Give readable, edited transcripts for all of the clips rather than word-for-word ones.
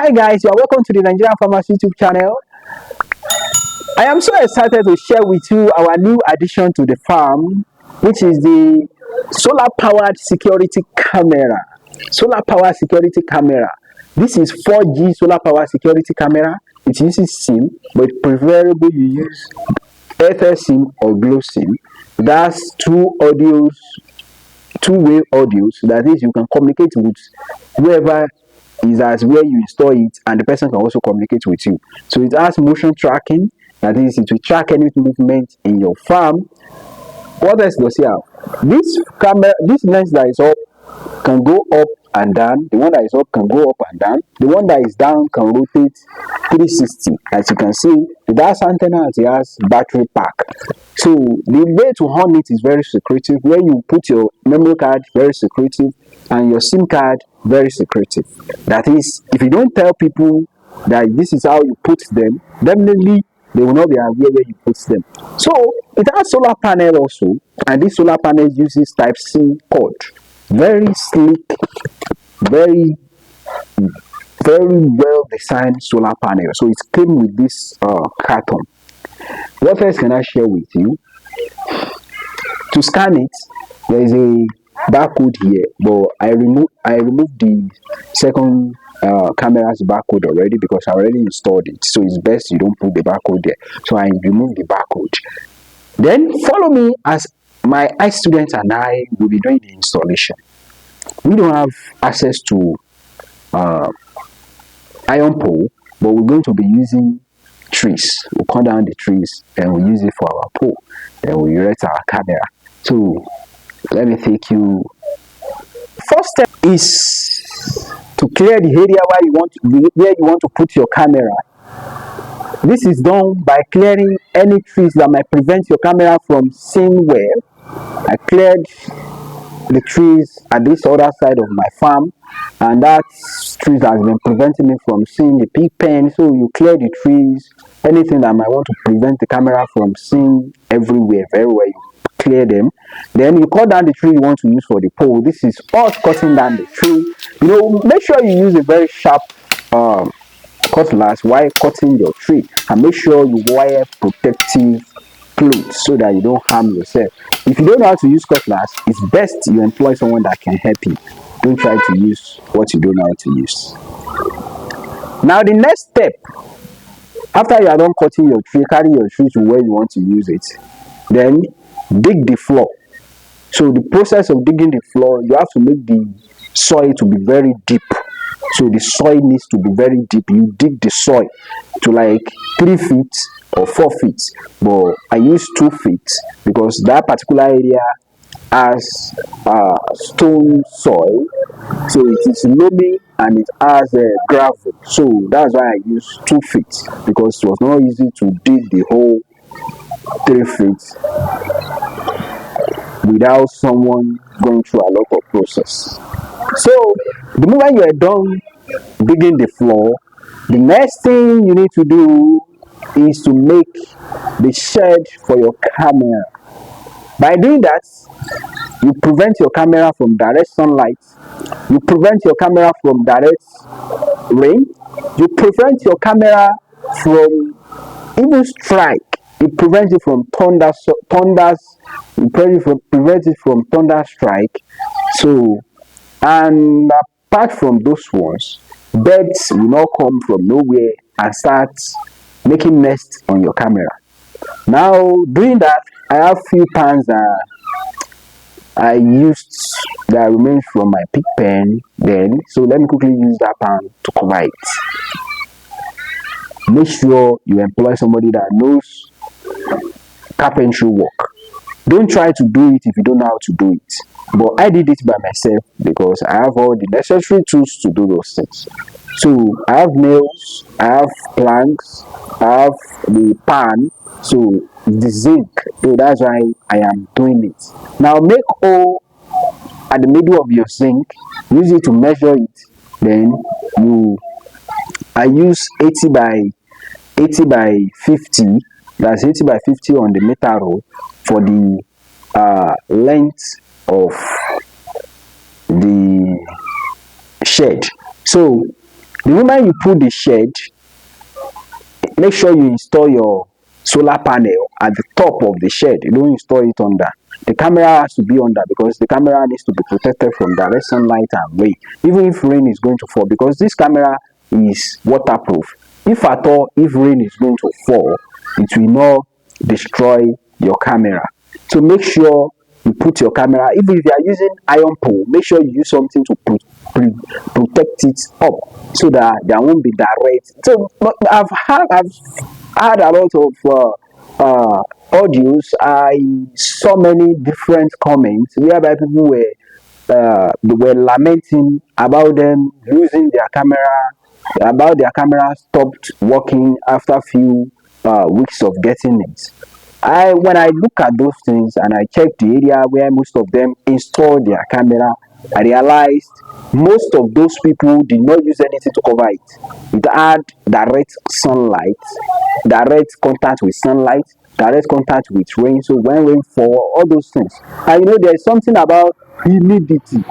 Hi guys, you are welcome to the Nigerian Farmers YouTube channel. I am so excited to share with you our new addition to the farm, which is the solar powered security camera. Solar powered security camera. This is 4G solar powered security camera. It uses SIM, but preferably you use Airtel SIM or Glo SIM. That's two-way audios. That is, you can communicate with whoever is as where you install it, and the person can also communicate with you. So it has motion tracking. That is, it will track any movement in your farm. What else does it have? This camera, this lens that is up can go up and down. The one that is up can go up and down. The one that is down can rotate 360. As you can see, it has antenna, it has battery pack. So the way to on it is very secretive. Where you put your memory card, very secretive, and your SIM card, very secretive. That is, if you don't tell people that this is how you put them, definitely they will not be aware where you put them. So it has solar panel also, and this solar panel uses Type-C cord. Very sleek, very well designed solar panel. So it came with this carton. What else can I share with you? To scan it, there is a barcode here, but I removed the second camera's barcode already because I already installed it. So it's best you don't put the barcode there. So I removed the barcode. Then follow me as my eye students and I will be doing the installation. We don't have access to iron pole, but we're going to be using trees. We'll cut down the trees and we'll use it for our pole. Then we'll erect our camera. So let me take you. First step is to clear the area where you want to put your camera. This is done by clearing any trees that might prevent your camera from seeing well. I cleared the trees at this other side of my farm, and that trees has been preventing me from seeing the pig pen. So you clear the trees, anything that might want to prevent the camera from seeing everywhere, very well, you clear them. Then you cut down the tree you want to use for the pole. This is us cutting down the tree. Make sure you use a very sharp cutlass while cutting your tree, and make sure you wear protective clothes so that you don't harm yourself. If you don't know how to use cutlass, it's best you employ someone that can help you. Don't try to use what you don't know how to use. Now the next step, after you are done cutting your tree, carry your tree to where you want to use it, then dig the floor. So the process of digging the floor, you have to make the soil to be very deep. So the soil needs to be very deep. You dig the soil to like 3 feet or 4 feet, but I use 2 feet because that particular area has stone soil, so it is loamy and it has gravel. So that's why I use 2 feet, because it was not easy to dig the whole 3 feet without someone going through a lot of process. So the moment you are done digging the floor, the next thing you need to do is to make the shed for your camera. By doing that, you prevent your camera from direct sunlight, you prevent your camera from direct rain, you prevent your camera from even strike, it prevents it from prevents it from thunder strike. So, and apart from those ones, birds will not come from nowhere and start making nests on your camera. Now, doing that, I have few pans that I used that remains from my pig pen then. So let me quickly use that pan to cover it. Make sure you employ somebody that knows carpentry work. Don't try to do it if you don't know how to do it. But I did it by myself because I have all the necessary tools to do those things. So I have nails, I have planks, I have the pan, so the zinc. So that's why I am doing it. Now make hole at the middle of your zinc, use it to measure it. Then I use 80 by 50. That's 80 by 50 on the metal roll for the length of the shed. So The moment you put the shed, make sure you install your solar panel at the top of the shed. You don't install it under. The camera has to be under because the camera needs to be protected from direct sunlight and rain, even if rain is going to fall, because this camera is waterproof. If at all, if rain is going to fall, it will not destroy your camera. So make sure you put your camera, even if you are using iron pole, make sure you use something to protect it up so that there won't be direct. So I've had a lot of audios. I saw many different comments whereby people they were lamenting about them losing their camera, about their camera stopped working after a few weeks of getting it. When I look at those things and I check the area where most of them installed their camera, I realized most of those people did not use anything to cover it. It had direct sunlight, direct contact with sunlight, direct contact with rain. So when rain fall, all those things. And there's something about humidity.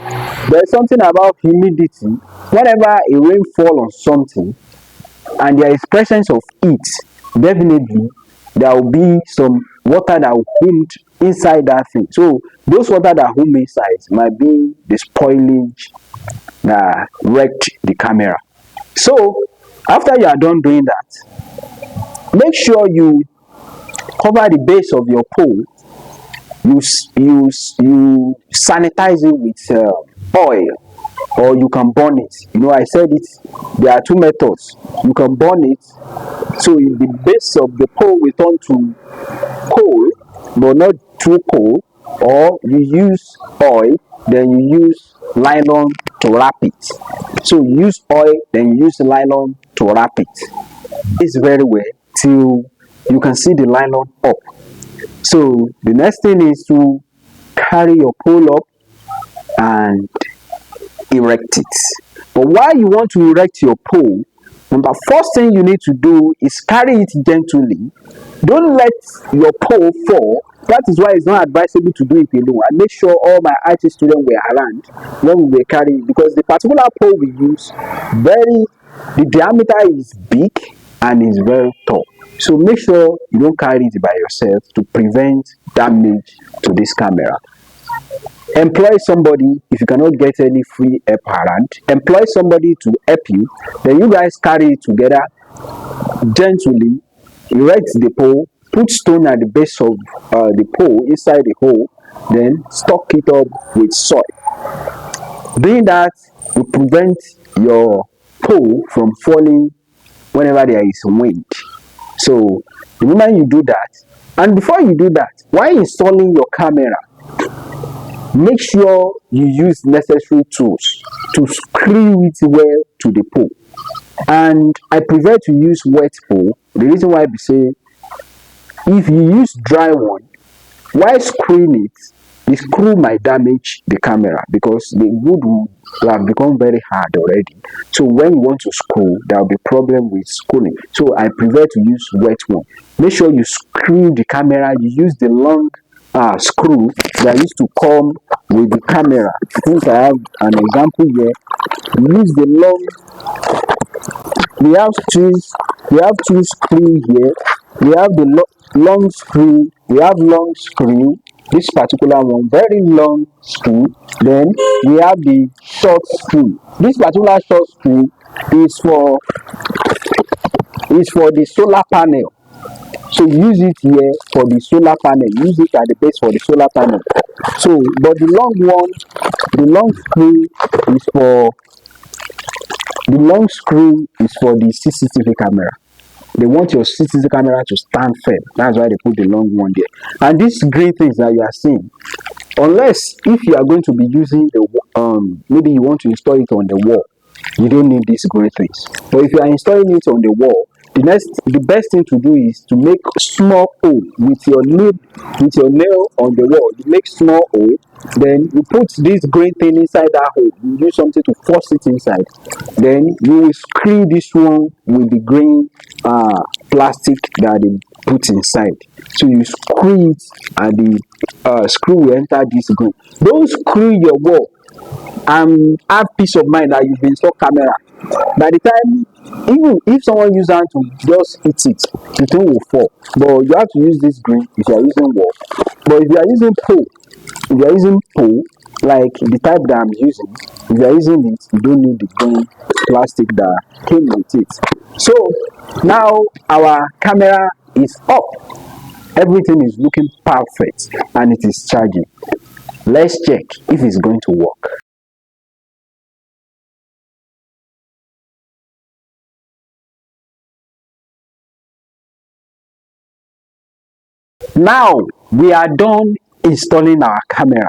There's something about humidity. Whenever a rain fall on something and there is presence of heat, definitely there will be some water that will hum inside that thing. So those water that hum inside might be the spoilage that wrecked the camera. So after you are done doing that, make sure you cover the base of your pole. You sanitize it with oil, or you can burn it. I said it. There are two methods. You can burn it, so the base of the pole will turn to coal, but not too coal. Or you use oil, then you use nylon to wrap it. So you use oil, then you use nylon to wrap it. It's very well till you can see the nylon up. So the next thing is to carry your pole up and erect it. But while you want to erect your pole, first thing you need to do is carry it gently. Don't let your pole fall. That is why it's not advisable to do it alone. I make sure all my IT students were around when we were carrying, because the particular pole we use, the diameter is big and is very tall. So make sure you don't carry it by yourself to prevent damage to this camera. Employ somebody. If you cannot get any free help around, employ somebody to help you. Then you guys carry it together gently, erect the pole, put stone at the base of the pole inside the hole, then stock it up with soil. Doing that will prevent your pole from falling whenever there is wind. So the moment you do that, and before you do that, while installing your camera, make sure you use necessary tools to screw it well to the pole. And I prefer to use wet pole. The reason why I say, if you use dry one, while screwing it, the screw might damage the camera because the wood will have become very hard already. So when you want to screw, there will be problem with screwing. So I prefer to use wet one. Make sure you screw the camera. You use the long screw that used to come with the camera. Since I have an example here, use the long. We have two screw here. We have the long screw. We have long screw. This particular one, very long screw. Then we have the short screw. This particular short screw is for the solar panel. So use it here for the solar panel. Use it at the base for the solar panel. So, but the long screw is for the CCTV camera. They want your CCTV camera to stand firm. That's why they put the long one there. And these green things that you are seeing, unless if you are going to be using maybe you want to install it on the wall, you don't need these green things. But if you are installing it on the wall, the best thing to do is to make small hole with your nail on the wall. You make small hole, then you put this green thing inside that hole. You use something to force it inside. Then you will screw this one with the green plastic that they put inside. So you screw it, and the screw will enter this green. Don't screw your wall. and have peace of mind that you've installed camera. By the time, even if someone use hand to just hit it, the thing will fall. But you have to use this green if you are using wall. But if you are using pole, if you are using pole, like the type that I'm using, if you are using it, you don't need the green plastic that came with it. So now our camera is up. Everything is looking perfect and it is charging. Let's check if it's going to work. Now we are done installing our camera.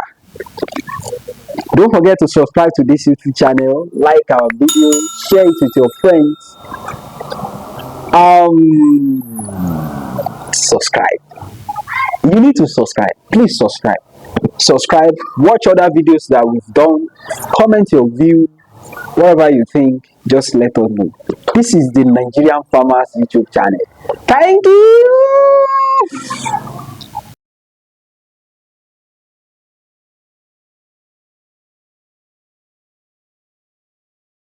Don't forget to subscribe to this YouTube channel, like our video, share it with your friends. Subscribe. You need to subscribe. Please subscribe. Subscribe. Watch other videos that we've done. Comment your view. Whatever you think, just let us know. This is the Nigerian Farmers YouTube channel. Thank you.